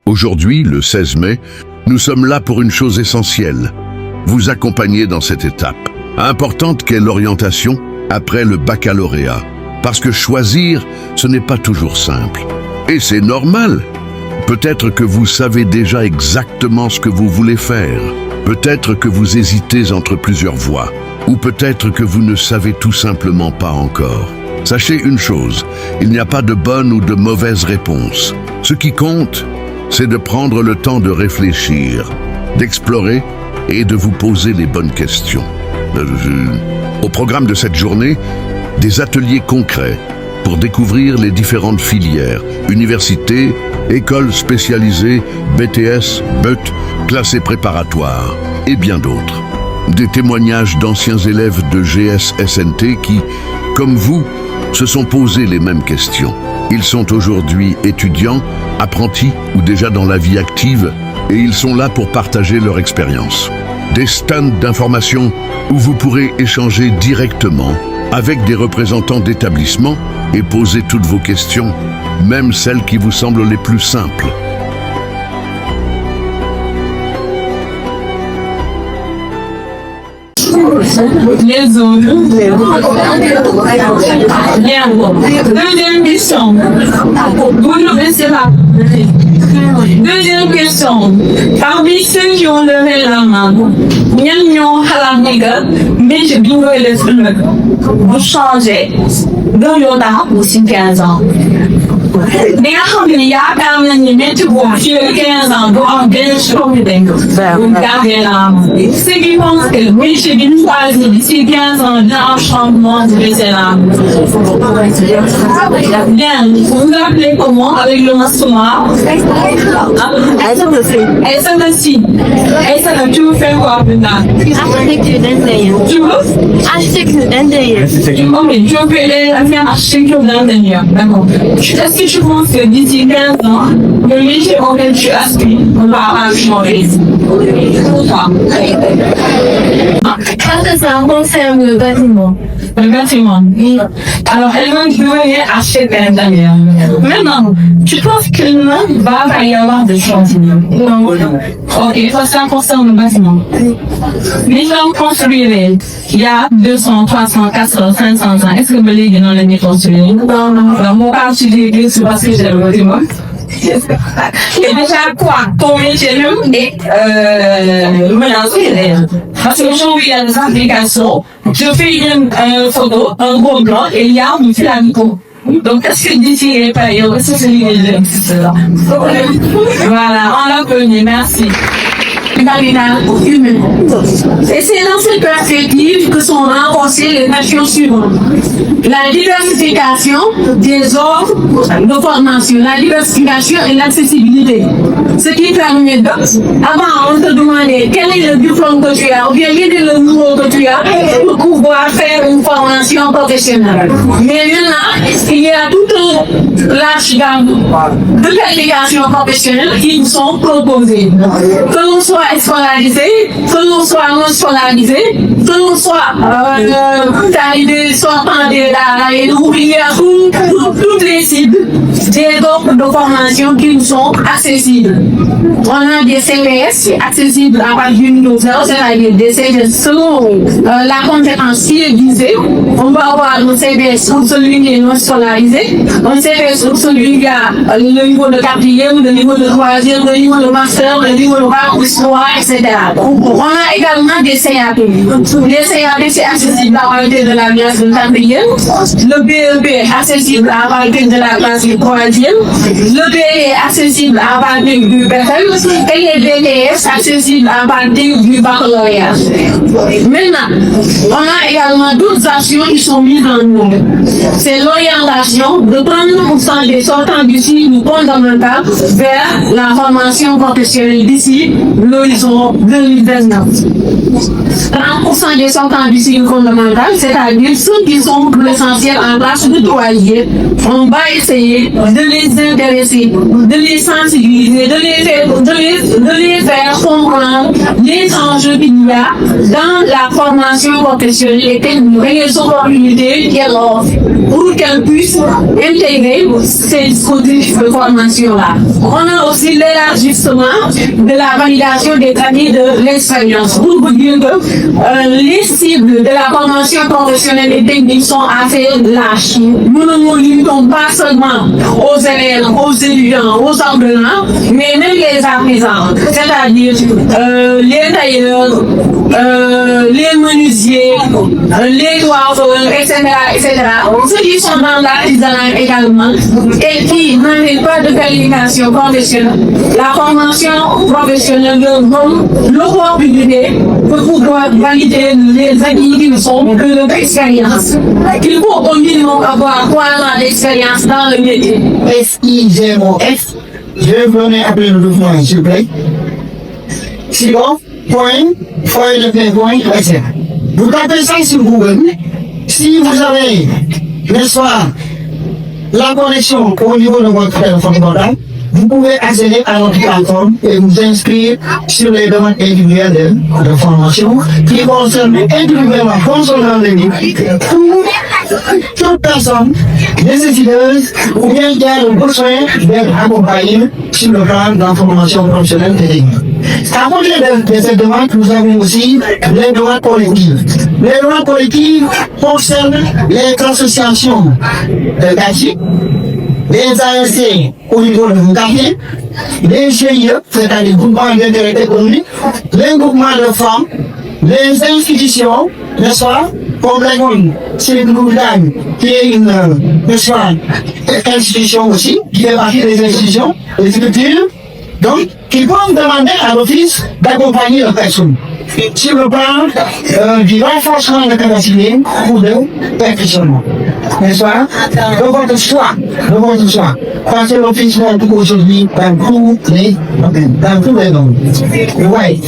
Aujourd'hui, le 16 mai, nous sommes là pour une chose essentielle, vous accompagner dans cette étape importante qu'est l'orientation après le baccalauréat. Parce que choisir, ce n'est pas toujours simple. Et c'est normal. Peut-être que vous savez déjà exactement ce que vous voulez faire. Peut-être que vous hésitez entre plusieurs voies. Ou peut-être que vous ne savez tout simplement pas encore. Sachez une chose, il n'y a pas de bonne ou de mauvaise réponse. Ce qui compte, c'est de prendre le temps de réfléchir, d'explorer et de vous poser les bonnes questions. Au programme de cette journée, des ateliers concrets pour découvrir les différentes filières, universités, écoles spécialisées, BTS, BET, classes préparatoires et bien d'autres. Des témoignages d'anciens élèves de GSSNT qui, comme vous, se sont posés les mêmes questions. Ils sont aujourd'hui étudiants, apprentis ou déjà dans la vie active et ils sont là pour partager leur expérience. Des stands d'information où vous pourrez échanger directement avec des représentants d'établissements et poser toutes vos questions, même celles qui vous semblent les plus simples. Les autres. Bien. Deuxième question. Vous nous laissez là. Deuxième question. Parmi ceux qui ont levé la main, ñan ñoo xalaat ni que métier bi ngay def ëllëg bu changé gën yoo tax ci 15 ans. Di nga xam ne yaakaar nañ ni métier boobu fii 15 ans du am benn coppite. Vous gardez la main. Ceux qui pensent que métier bi ñu choisi d'ici 15 ans dina am changement, vous laissez la main. Bien. Vous vous appelez comment avec le masque noir? Aïssa Nassi. Aïssa, tu veux faire quoi plus tard? Architecture d'intérieur. Tu veux? Architecture d'intérieur. Ok, tu veux faire architecture d'intérieur. D'accord. Est-ce que tu penses que d'ici 15 ans, le métier auquel tu aspires va changer? Pourquoi? Parce que ça concerne le bâtiment. Le bâtiment. Alors, elle va devenir architecte d'intérieur. Maintenant, tu penses qu'il ne va pas y avoir de changement? Non. Ok, ça concerne le bâtiment. Les gens construiraient il y a 200, 300, 400, 500 ans. Est-ce que vous voulez que nous les construire? Non, non. Alors, moi, quand je dis c'est parce que j'ai le bâtiment. Et déjà quoi? Ton métier même est menacé. Parce qu'aujourd'hui, il y a des applications. Je fais une photo, un gros blanc, et il y a un flamenco. Donc, est-ce que d'ici est pas est-ce que c'est l'idée de là? Voilà, on l'a connu, merci. Humaine. Et c'est dans cette perspective que sont renforcées les nations suivantes. La diversification des offres de formation, la diversification et l'accessibilité. Ce qui permet de, avant on te demandait quel est le diplôme que tu as ou bien quel est le niveau que tu as pour pouvoir faire une formation professionnelle. Mais maintenant, il y a tout un large gamme de qualifications professionnelles qui nous sont proposées. Que l'on soit scolarisé, que l'on soit non scolarisé, que l'on soit talibé, sortant des daara et ouvriers, toutes les cibles, des offres de formation qui nous sont accessibles. On a des CPS accessibles à partir du niveau 0, c'est-à-dire des CPS selon la compétence qui est visée. On va avoir un CPS pour celui qui est non scolarisé, un CPS pour celui qui a le niveau de quatrième, le niveau de troisième, le niveau de master, le niveau de bac, etc. On a également des CAP. Les CAP, c'est accessible à partir de la classe de quatrième. Le BEP est accessible à partir de la classe de troisième. Le BE est accessible à partir du BFM. Et les BTS accessibles à partir du baccalauréat. Maintenant, on a également d'autres actions qui sont mises en œuvre. C'est l'orientation de 30% des sortants du cycle fondamental vers la formation professionnelle d'ici le l'horizon 2029. 30% des sortants du cycle fondamental, c'est-à-dire ceux qui sont pour l'essentiel en classe de troisième, on va essayer de les intéresser, de les sensibiliser, de les faire comprendre les enjeux qu'il y a dans la formation professionnelle et technique et les opportunités qu'elle offre pour qu'elle puisse intégrer ces dispositifs de formation-là. On a aussi l'élargissement de la validation des acquis de l'expérience. Pour vous dire que les cibles de la formation professionnelle et technique sont assez larges. Nous ne nous limitons pas seulement aux élèves, aux étudiants, aux apprenants, mais même les artisans, c'est-à-dire les tailleurs, les menuisiers, les coiffeurs, etc., etc. Ceux qui sont dans l'artisanat également et qui n'ont pas de qualification professionnelle. La formation professionnelle leur donne l'opportunité de pouvoir valider les acquis qui sont de leur expérience. Il faut au minimum avoir 3 ans d'expérience dans le métier. SIGMOS, je vais vous donner appeler le document, s'il vous plaît. Feuille de point, etc. Vous tapez ça sur Google. Si vous avez, n'est-ce pas, la connexion au niveau de votre téléphone portable, vous pouvez accéder à notre plateforme et vous inscrire sur les demandes individuelles de formation qui concernent individuellement concernant les livres pour toute personne nécessiteuse ou bien qui a le besoin d'être accompagnée sur le plan de la formation professionnelle et technique. À côté de cette demande, nous avons aussi les demandes collectives. Les demandes collectives concernent les associations de quartier, les ASC au niveau de vos quartiers, les GIE, c'est-à-dire les groupements d'intérêt économique, les groupements de femmes, les institutions, n'est-ce pas, comme l'école, c'est une qui est une, n'est-ce pas, institution aussi, qui fait partie des institutions, des structures, donc, qui peuvent demander à l'office d'accompagner la personne sur le plan du renforcement de capacité ou de perfectionnement. N'est-ce pas? De votre choix. Parce que l'office va aujourd'hui dans tous les domaines. Oui.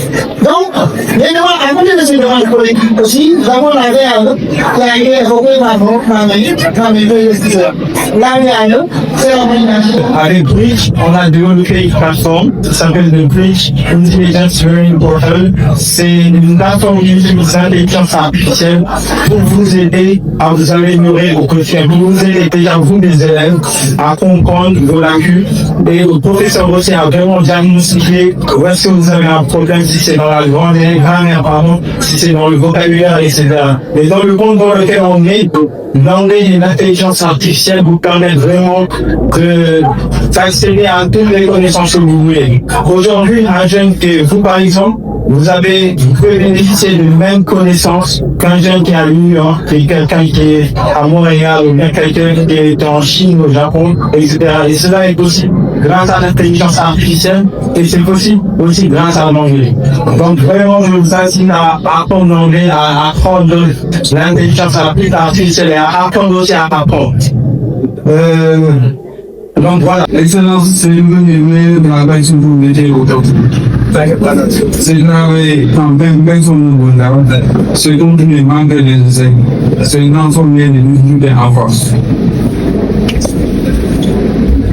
Donc, les demandes, à côté de ces demandes collectives aussi, nous avons la VAE, qui a été regroupée par mes deux investisseurs. La VAE, c'est la validation. À Bridge, on a développé une plateforme qui s'appelle The Bridge Intelligence Learning Portal. C'est une plateforme d'utilisation d'intelligence artificielle pour vous aider à vous améliorer au quotidien, pour vous aider déjà vous des élèves à comprendre vos lacunes et le professeur aussi a vraiment diagnostiqué où est-ce que vous avez un problème, si c'est dans la grammaire, pardon, si c'est dans le vocabulaire, etc. Mais dans le monde dans lequel on est, l'anglais et l'intelligence artificielle vous permettent vraiment d'accéder à toutes les connaissances que vous voulez. Aujourd'hui, un jeune que vous, par exemple, vous pouvez bénéficier de mêmes connaissances qu'un jeune qui a eu, quelqu'un qui est à Montréal ou bien quelqu'un qui est en Chine, au Japon, etc. Et cela est possible grâce à l'intelligence artificielle et c'est possible aussi grâce à l'anglais. Donc vraiment, je vous incite à apprendre l'anglais, à apprendre l'intelligence artificielle et à apprendre aussi à apprendre. Donc voilà. Excellence, c'est une de la banque sur vous mettez au top. C'est une banque sur nous, c'est donc une manque de c'est une ensemble de nous en force.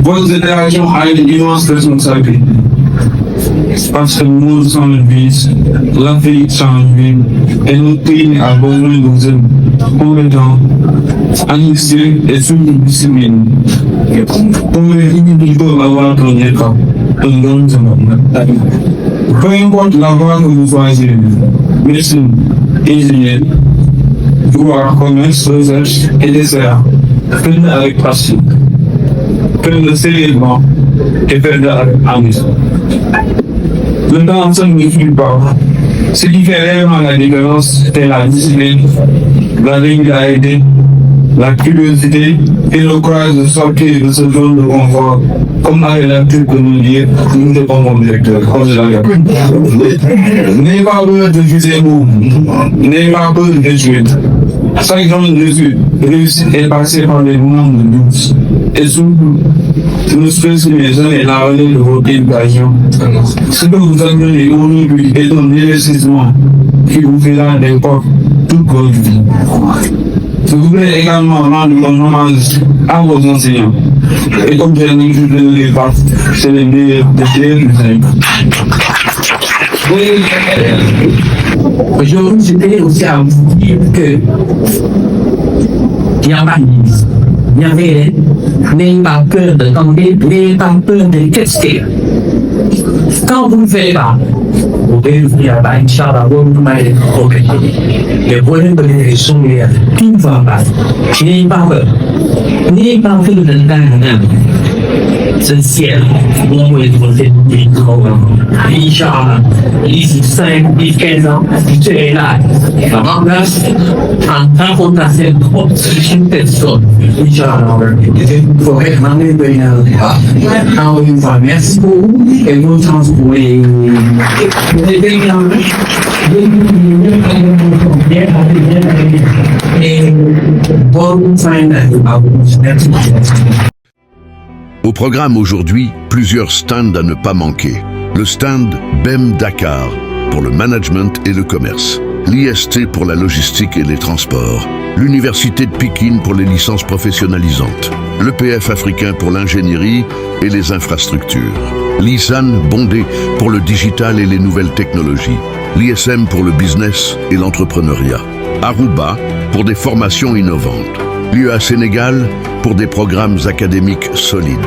Votre interaction a une immense responsabilité. Parce que nous sommes le vice, l'Afrique change et notre pays a besoin de vous compétents, administrés et sous-disciplinés. Pour les individus avoir ton état, ton don de monde. Peu importe la voie que vous choisissez, médecine, ingénieur, droit, commerce, recherche et dessert, faites avec passion, faites-le sérieusement et faites-le avec amusement. Le temps ensemble ne suit pas. Ce qui fait réellement la différence, c'est la discipline, la régularité, la curiosité et le courage de sortir de ce zone de confort. Comme avait l'habitude de nous dire, nous ne sommes pas mon directeur, comme je l'avais appris. N'ayez pas peur de viser vous, n'ayez pas peur de jouer. 5 ans de réussite est passé par les moments de doute. Et surtout, nous spécialisons et la relève de votre éducation. Ce que vous avez aujourd'hui est un investissement qui vous fera des portes toute votre vie. Je voudrais également rendre hommage à vos enseignants. Et comme j'ai l'habitude de le dire, c'est les meilleurs des Aujourd'hui, j'étais aussi à vous dire que il y a pas il y avait n'ayez pas peur de tenter, n'ayez pas peur de tester. Quand vous ne faites pas, vous devez vous dire, Inch'Allah, vous m'avez compris. Les problèmes de l'élection, tout va pas. N'ayez pas peur. N'ayez pas peur de l'âme. C'est le ciel. Bon, vous êtes Inch'Allah, d'ici 5, 10, 15 ans, vous serez là. Avant place, en rencontrant une personne, Inch'Allah, il faut recommander de une fois, merci beaucoup et bonne chance pour les et bonne fin d'année. Au programme aujourd'hui, plusieurs stands à ne pas manquer. Le stand BEM Dakar pour le management et le commerce, l'IST pour la logistique et les transports, l'Université de Pékin pour les licences professionnalisantes, l'EPF africain pour l'ingénierie et les infrastructures, l'ISAN Bondé pour le digital et les nouvelles technologies, l'ISM pour le business et l'entrepreneuriat, Aruba pour des formations innovantes, l'UA Sénégal pour des programmes académiques solides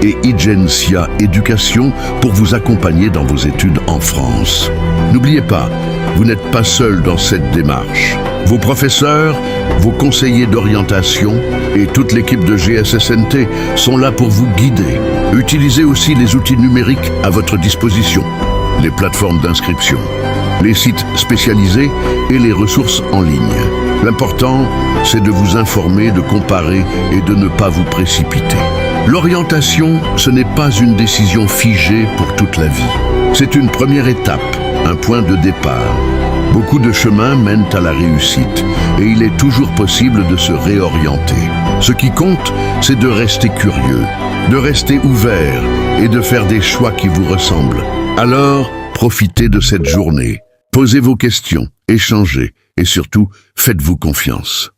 et Igencia Éducation pour vous accompagner dans vos études en France. N'oubliez pas, vous n'êtes pas seul dans cette démarche. Vos professeurs, vos conseillers d'orientation et toute l'équipe de GSSNT sont là pour vous guider. Utilisez aussi les outils numériques à votre disposition, les plateformes d'inscription, les sites spécialisés et les ressources en ligne. L'important, c'est de vous informer, de comparer et de ne pas vous précipiter. L'orientation, ce n'est pas une décision figée pour toute la vie. C'est une première étape, un point de départ. Beaucoup de chemins mènent à la réussite et il est toujours possible de se réorienter. Ce qui compte, c'est de rester curieux, de rester ouvert et de faire des choix qui vous ressemblent. Alors, profitez de cette journée. Posez vos questions, échangez et surtout, faites-vous confiance.